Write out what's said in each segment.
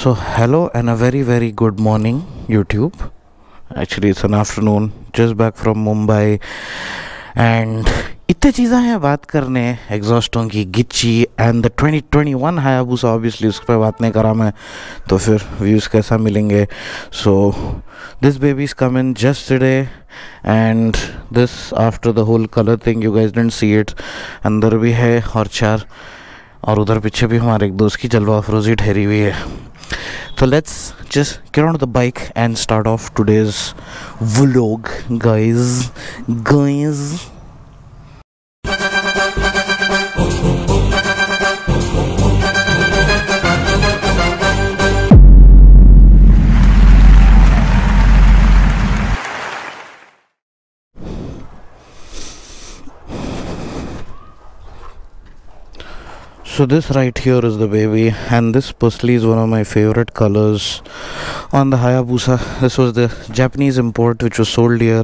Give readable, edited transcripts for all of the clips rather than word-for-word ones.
So hello and a very good morning YouTube. Actually it's an afternoon, just back from Mumbai and इतने चीज़ें हैं बात करने, एग्जॉस्टों की, गिच्ची एंड द 2021 हायाबुसा ऑब्वियसली उस पर बात नहीं करा मैं तो फिर व्यूज़ कैसा मिलेंगे. So this baby is come in just today and this after the whole colour thing you guys didn't see it. अंदर भी है और चार, और उधर पीछे भी हमारे एक दोस्त की जलवा अफरोज़ी ठहरी हुई है. So let's just get on the bike and start off today's vlog, guys. So this right here is the baby, and this personally is one of my favorite colors on the Hayabusa. This was the Japanese import which was sold here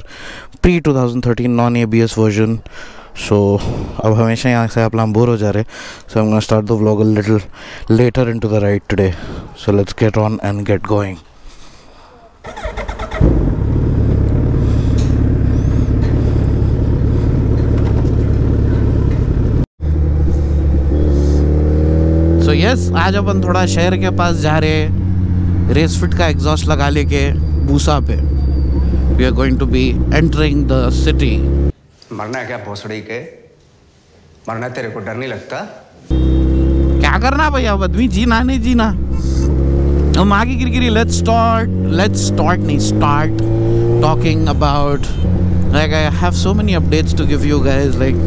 pre 2013 non-ABS version. So अब हमेशा यहाँ से आप लोग bore हो जा रहे, so I'm gonna start the vlog a little later into the ride today. So let's get on and get going. तो यस, आज अपन थोड़ा शहर के पास जा रहे, रेस फिट का एग्जॉस्ट लगा लेके बूसा पे. We are going to be entering the city. मरना है क्या भोसड़ी के? मरना तेरे को डर नहीं लगता? क्या करना भैया, आदमी जीना नहीं जीना. हम आगे गिरगिरी. Let's start talking about, like I have so many updates to give you guys. Like,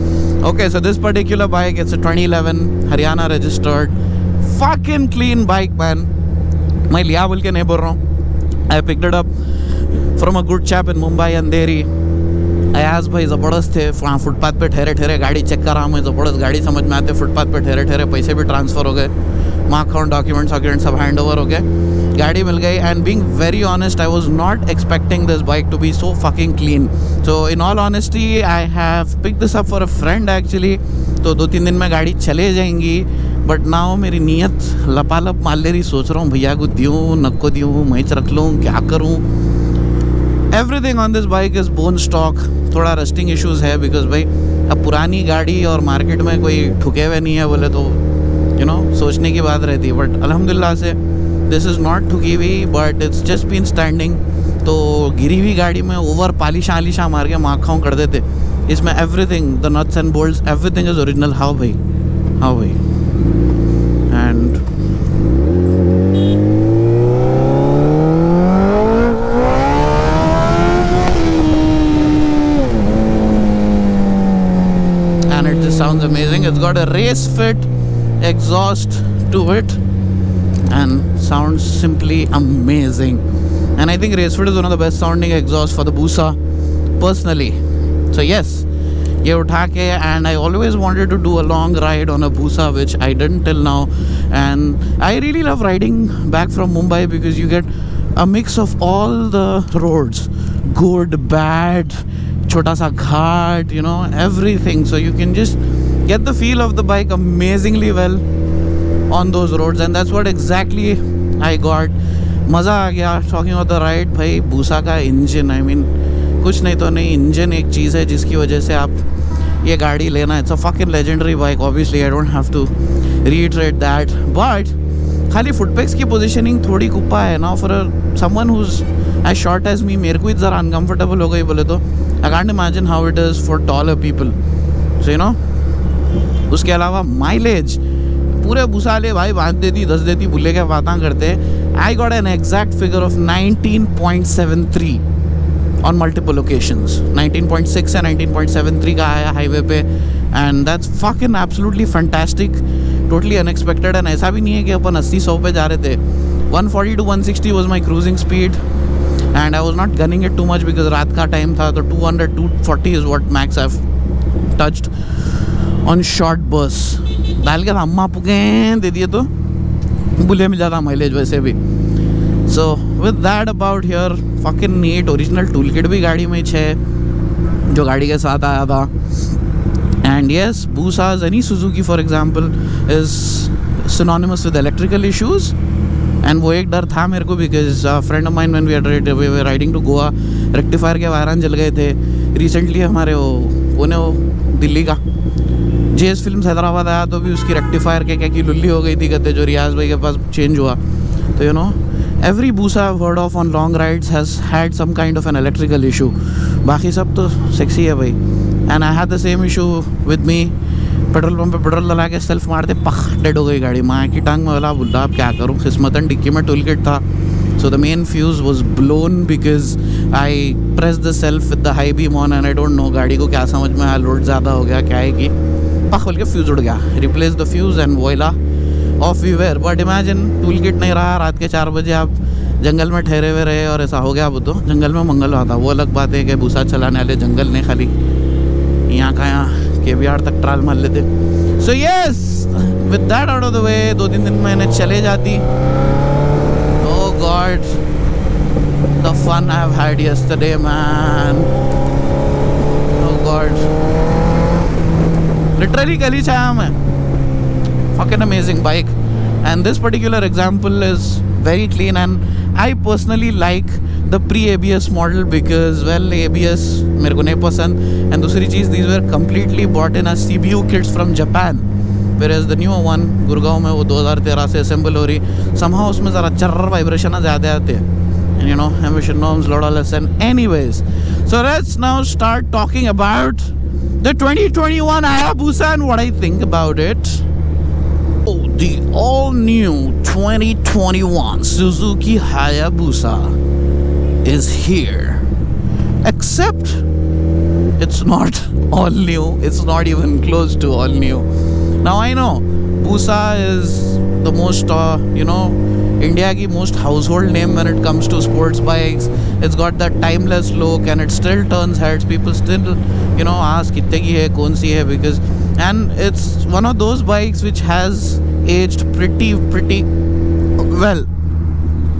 okay, so this particular bike, it's a 2011 Haryana registered, fucking clean bike, man. मैं लिया बोल के नहीं बोल रहा हूँ. I picked it up from a good chap in Mumbai अंधेरी. अयाज भाई ज़बरदस्त थे. वहाँ फुटपाथ पे ठहरे गाड़ी चेक करा मैं, ज़बरदस्त गाड़ी समझ में आते. फुटपाथ पे ठहरे पैसे भी ट्रांसफ़र हो गए, माँ अकाउंट डॉक्यूमेंट सब हैंड ओवर हो गए, गाड़ी मिल गई. And being very honest, I was not expecting this bike to be so fucking clean. So in all honesty I have pick this up for a friend actually. तो 2-3 दिन में गाड़ी चले जाएंगी, बट नाउ मेरी नीयत लपालप मार ले रही. सोच रहा हूँ भैया को दूँ नको दूँ, मैच रख लूँ, क्या करूँ. Everything on this bike is bone stock. थोड़ा रस्टिंग इश्यूज़ है बिकॉज भाई अब पुरानी गाड़ी और मार्केट में कोई ठुके हुए नहीं है बोले तो यू नो सोचने की बात रहती है. बट अल्हम्दुलिल्लाह से दिस इज़ नॉट ठुकी हुई, but it's just been standing. तो गिरी हुई गाड़ी में ओवर पालिशा मार के माखाओं कर देते. इसमें everything, the nuts and bolts, everything is original. How भाई and it just sounds amazing. It's got a race fit exhaust to it and sounds simply amazing. And I think race fit is one of the best sounding exhaust for the Busa personally. So yes, ये उठा के, and I always wanted to do a long ride on a Busa, which I didn't till now. And I really love riding back from Mumbai because you get a mix of all the roads, good, bad, छोटा सा घाट, you know, everything. So you can just get the feel of the bike amazingly well on those roads, and that's what exactly I got. मज़ा आ गया. Talking about the ride, भाई बूसा का engine, I mean कुछ नहीं तो नहीं, engine एक चीज़ है जिसकी वजह से आप ये गाड़ी लेना. It's a fucking legendary bike. Obviously I don't have to reiterate that, but खाली फुटपेक्स की पोजीशनिंग थोड़ी कुप्पा है ना for someone who's as short as me. मेरे को ही ज़रा अनकम्फर्टेबल हो गई बोले तो. I can't imagine how it is for taller people. So you know, उसके अलावा माइलेज पूरे भूसाले भाई 5 देती 10 देती भूले के बातें करते. I got an exact figure of 19.73 on multiple occasions. 19.6 या 19.73 का आया हाईवे पे, and that's fucking absolutely fantastic, totally unexpected. And ऐसा भी नहीं है कि अपन 80-100 पे जा रहे थे। 140 to 160 was my cruising speed and I was not gunning it too much because रात का टाइम था, तो 200-240 is what max I've touched on short bursts। डाल के अम्मा पुगे दे दिए तो बुले मिल जाता माइलेज वैसे भी। So with that about here, fucking neat original tool kit भी गाड़ी में है जो गाड़ी के साथ आया था। And yes, Busa's any Suzuki for example is synonymous with electrical issues। And वो एक डर था मेरे को because friend of mine when we were riding to Goa, rectifier के वायरन जल गए थे। रिसेंटली हमारे वो दिल्ली का जेएस फिल्म्स हैदराबाद आया तो भी उसकी रेक्टिफायर के क्या की लुल्ली हो गई थी कहते, जो रियाज भाई के पास चेंज हुआ। तो you know every Busa I've heard of on long rides has had some kind of an electrical issue। बाकी सब तो सेक्सी है भाई। And I had the same issue with me. Petrol pump पे पेट्रोल डला के सेल्फ मारते पख डेड हो गई गाड़ी। माँ की टांग में वाला बोला अब क्या करूँ, किस्मतन डिक्की में टूल किट था। So the main fuse was blown because I press the self with the high beam on and I don't know गाड़ी को क्या समझ में आया, लोड ज़्यादा हो गया क्या है कि पख खोल के फ्यूज़ उड़ गया। Replace the fuse and voila off we were. But imagine tool kit नहीं रहा, रात के 4 बजे आप जंगल में ठहरे हुए रहे और ऐसा हो गया। अब तो जंगल में मंगल हुआ था, वो अलग बात है कि Busa चलाने वाले जंगल ने खाली यहाँ का यहाँ KBR तक ट्रायल मार लेते। So yes, with that out of the way, 2-3 दिन में इन्हें चले जाती। Oh god, the fun I have had yesterday man. Oh god, literally गली छाया मैं। Fucking amazing bike. And this particular example is very clean and I personally like the pre-ABS model because well ABS मेरे को नहीं पसंद, and दूसरी चीज़ these were completely bought in as CBU kits from Japan, whereas the newer one Gurgaon में वो 2013 से assemble हो रही। somehow उसमें ज़रा चर्र वाइब्रेशन ज़्यादा आते हैं and you know emission norms lot less। and anyways, so let's now start talking about the 2021 Hayabusa and what I think about it। Oh, the all-new 2021 Suzuki Hayabusa is here. Except it's not all new. It's not even close to all new. Now I know Busa is the most, India ki most household name when it comes to sports bikes. It's got that timeless look and it still turns heads. People still, ask कितने की है, कौन सी है, because and it's one of those bikes which has aged pretty well।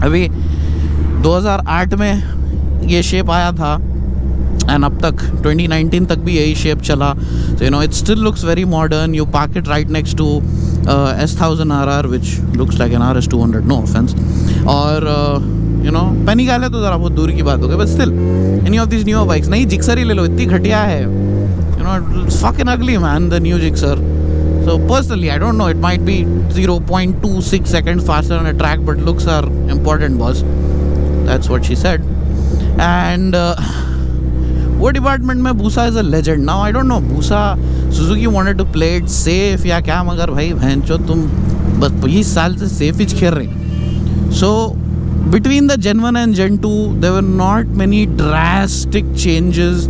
अभी 2008 में ये shape आया था एंड अब तक 2019 तक भी यही शेप चला। So it still looks very modern। You park it right next to S1000 RR which looks like an RS 200, no offense। और पेनी गाले तो ज़रा बहुत दूर की बात हो गई, but still any of these newer bikes, नई जिक्सर ही ले लो, इतनी घटिया है। It's fucking ugly man, the new Gixxer। So personally I don't know, it might be 0.26 seconds faster on a track but looks are important boss, that's what she said। and वो department में Busa is a legend। now I don't know Busa Suzuki wanted to play it safe या क्या, मगर भाई भैंचो तुम बस 20 साल से सेफ ही खेल रहे। so between the Gen 1 and Gen 2 there were not many drastic changes।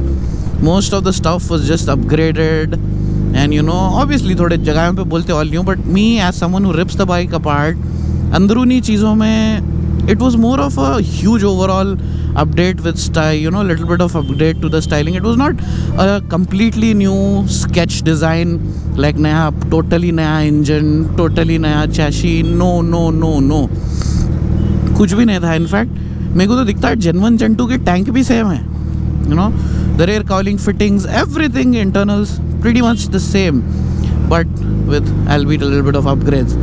most of the stuff was just upgraded and obviously थोड़े जगह पे बोलते all new, but me as someone who rips the bike apart, अंदरूनी चीज़ों में it was more of a huge overall update with style, little bit of update to the styling। it was not a completely new sketch design like नया totally नया engine, totally नया chassis, no कुछ भी नहीं था। In fact मेरे को तो दिखता है Gen 1 Gen 2 के टैंक भी सेम है, the rear cowling fittings, everything internals pretty much the same but with albeit a little bit of upgrades।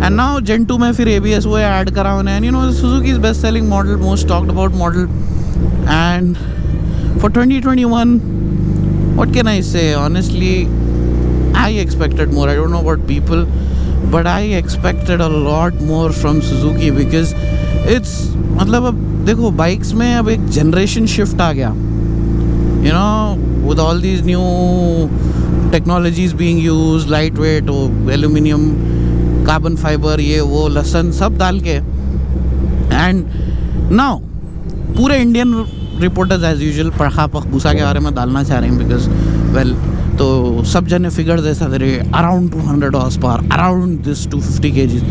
and now Gen 2 में फिर ABS वो ऐड करा उन्हें and Suzuki's best selling model, most talked about model। and for 2021 what can I say, honestly I expected more। I don't know about people but I expected a lot more from Suzuki because it's मतलब अब देखो bikes में अब एक generation shift आ गया, with all these new technologies being used, lightweight or aluminum, carbon fiber, ये वो लसन सब डाल के। and now पूरे इंडियन रिपोर्टर्स एज यूजुअल पखा पख Busa के बारे में डालना चाह रहे हैं because well तो सब जने फिगर्स ऐसा दे रहे around 200 horse power, around this 250 kg,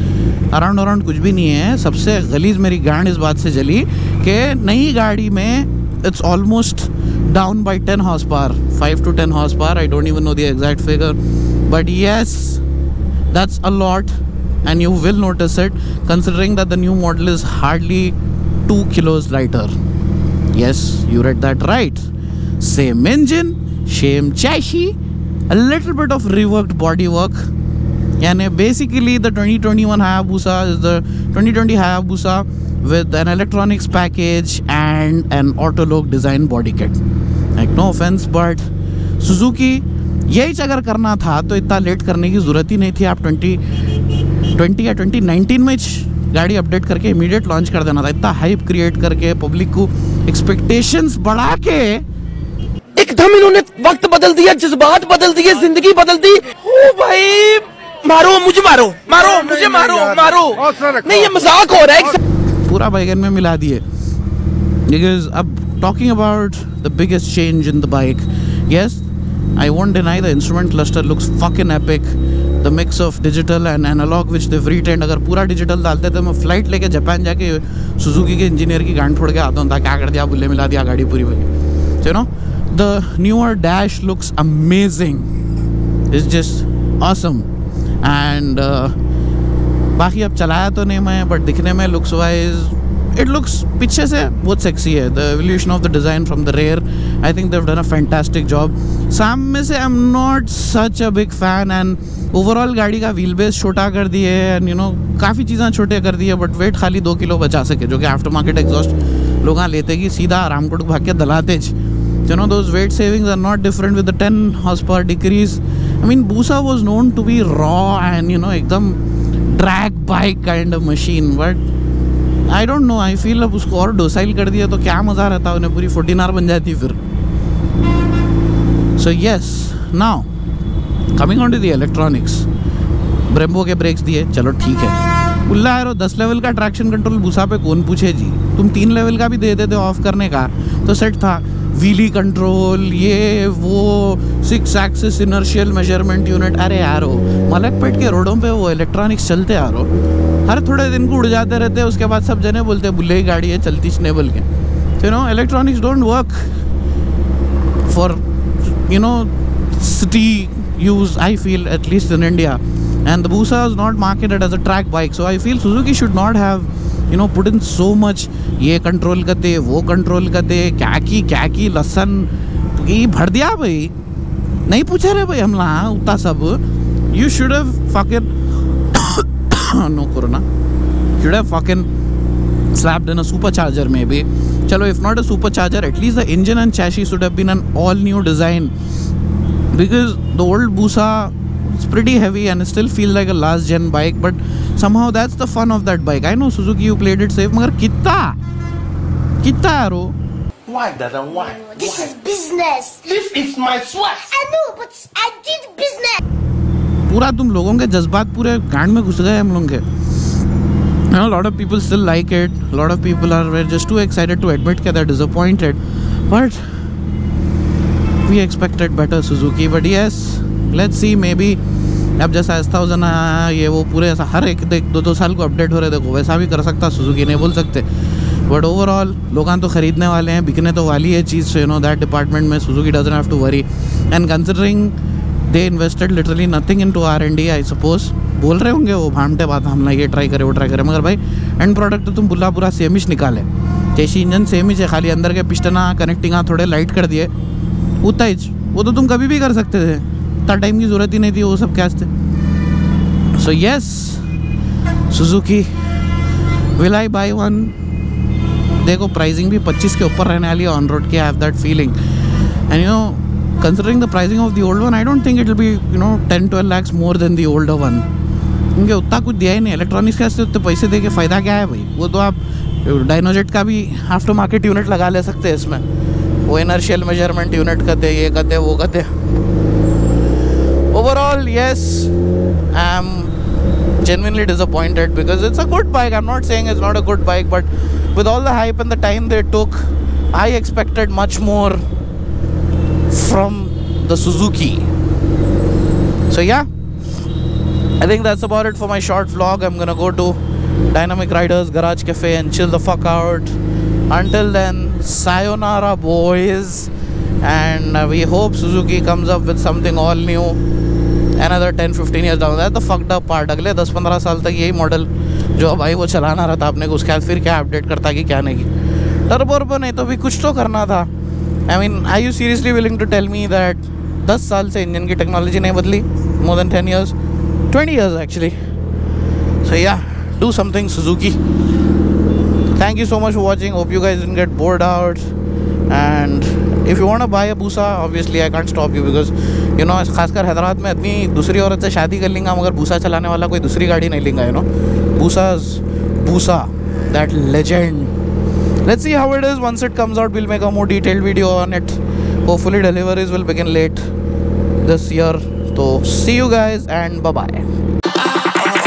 around कुछ भी नहीं है। सबसे गलीज मेरी गांड इस बात से जली कि नई गाड़ी में it's almost down by 10 horse power, 5 to 10 horse power, I don't even know the exact figure, but yes that's a lot and you will notice it considering that the new model is hardly 2 kilos lighter. Yes, you read that right. Same engine, same chassis, a little bit of reworked bodywork. And basically the 2021 Hayabusa is the 2020 Hayabusa with an electronics package and an autologue design body kit. Like no offense, but Suzuki यही अगर करना था तो इतना late करने की ज़रूरत ही नहीं थी। आप 2020 या 2019 में गाड़ी अपडेट करके इमीडिएट लॉन्च कर देना था। इतना हाइप क्रिएट करके पब्लिक को एक्सपेक्टेशंस बढ़ा के एकदम इन्होंने वक्त बदल दिया, जज्बात बदल दिए, जिंदगी बदल दी। ओ भाई मारो मुझे, मारो मारो मुझे, मारो मारो, नहीं ये मजाक हो रहा है। पूरा बैगन में मिला दिए। Because अब talking about the biggest change in the bike, yes, I won't deny the instrument cluster looks fucking epic. The mix of digital and analog which they've retained. अगर पूरा digital डालते तो मैं फ्लाइट लेके जापान जाके Suzuki के engineer की गांड फोड़ के आता हूँ। क्या कर दिया, बुल्ले मिला दिया, गाड़ी पूरी बनी। So you know, the newer dash looks amazing. It's just awesome. And बाकी अब चलाया तो नहीं मैं, बट दिखने में looks wise it looks पीछे से बहुत सेक्सी है। The evolution of the design from the rear, I think they've done a fantastic job. सामने से I'm not such a big fan and overall गाड़ी का व्हील बेस छोटा कर दिए and you know काफ़ी चीज़ें छोटे कर दिए, बट वेट खाली 2 किलो बचा सके, जो कि आफ्टर मार्केट एग्जॉस्ट लोग लेते कि सीधा रामकोट भाग के दलाते। You know those weight savings are not different with the 10 horsepower decrease. I mean Busa was known to be raw and you know एकदम drag bike kind of machine, but I don't know, I feel अब उसको और docile कर दिया तो क्या मज़ा रहता, उन्हें पूरी 14R बन जाती फिर। So yes, now coming on to the electronics, Brembo के ब्रेक्स दिए, चलो ठीक है। उल्ला एरो 10 लेवल का ट्रैक्शन कंट्रोल बुसा पे कौन पूछे जी, तुम 3 लेवल का भी दे देते ऑफ करने का तो सेट था। व्हीली कंट्रोल, ये वो 6 एक्सिस इनर्शियल मेजरमेंट यूनिट, अरे यारो मलकपेट के रोडों पे वो इलेक्ट्रॉनिक्स चलते यारो, हर थोड़े दिन को उड़ जाते रहते हैं। उसके बाद सब जने बोलते हैं बुल्ले की गाड़ी है, चलती स्नेबल के। You know electronics don't work for you know city use, I feel, at least in India, and the Busa is not marketed as a track bike, so I feel Suzuki should not have you know put in so much ये control करते वो control करते, क्या की लसन ये भर दिया भाई, नहीं पूछा रे भाई हमला उतना सब। You should have fucking no corona, should have fucking slapped in a supercharger maybe. Chalo, if not a supercharger, at least the engine and chassis should have been an all new design, because the old Busa is pretty heavy and it still feels like a last gen bike, but somehow that's the fun of that bike. I know Suzuki, you played it safe, magar kitta yaro, Why Dada, why? This is business. This is my swag. I know, but I did business. पूरा तुम लोगों के जज्बात पूरे गांड में घुस गए हम लोगों के। You know, a lot of people still like it. A lot of people are just too excited to admit that they're disappointed. But we expected better Suzuki. But yes, let's see. Maybe अब जैसा S1000 आया ये वो पूरे ऐसा हर एक 2 साल को अपडेट हो रहे, देखो वैसा भी कर सकता Suzuki, नहीं बोल सकते। बट ओवरऑल लोग तो ख़रीदने वाले हैं, बिकने तो वाली है चीज़। यू नो दैट डिपार्टमेंट में Suzuki doesn't have to worry. And considering they invested literally nothing into R&D, I suppose, बोल रहे होंगे वो भामटे बात, हमला ये ट्राई करे वो ट्राई करे, मगर भाई एंड प्रोडक्ट तो तुम बुला पूरा सेम ही निकाले। जैसी इंजन सेम ही है, खाली अंदर के पिस्टना कनेक्टिंग थोड़े लाइट कर दिए, उतना ही। वो तो तुम कभी भी कर सकते थे, इतना टाइम की ज़रूरत ही नहीं थी वो सब क्या थे। So yes Suzuki, will I by one? देखो प्राइसिंग भी 25 के ऊपर रहने वाली है ऑन रोड की, I have that feeling. And you know considering the pricing of the old one, I don't think it will be 10-12 lakhs more than the older one, क्योंकि उतना कुछ दिया ही नहीं। इलेक्ट्रॉनिक्स के वास्ते उतने पैसे दे के फ़ायदा क्या है भाई? वो तो आप डायनोजेट का भी आफ्टर मार्केट यूनिट लगा ले सकते हैं इसमें, वो इनर्शियल मेजरमेंट यूनिट करते, ये करते वो करते। Overall yes, I am genuinely disappointed because it's a good bike. I'm not saying it's not a good bike, but with all the hype and the time they took, I expected much more from the Suzuki. So yeah, I think that's about it for my short vlog. I'm gonna go to Dynamic Riders Garage Cafe and chill the fuck out. Until then, sayonara boys, and we hope Suzuki comes up with something all new another 10-15 years down. That's the fucked up part. अगले 10-15 साल तक यही model जो भाई वो चलाना रहता अपने को, उसके बाद फिर क्या अपडेट करता कि क्या नहीं, टर्बो नहीं तो भी कुछ तो करना था. I mean, are you seriously willing to tell me that 10 साल से इंजन की टेक्नोलॉजी नहीं बदली? More than 10 years, 20 years actually. So yeah, do something Suzuki. Thank you so much for watching. Hope you guys didn't get bored out. And if you want to buy a Busa, obviously I can't stop you because you know, खासकर हैदराबाद में आदमी दूसरी औरत से शादी कर लेंगा मगर Busa चलाने वाला कोई दूसरी गाड़ी नहीं लेंगा, you know. Busa, that legend. Let's see how it is once it comes out. We'll make a more detailed video on it. Hopefully deliveries will begin late this year. So see you guys and bye bye.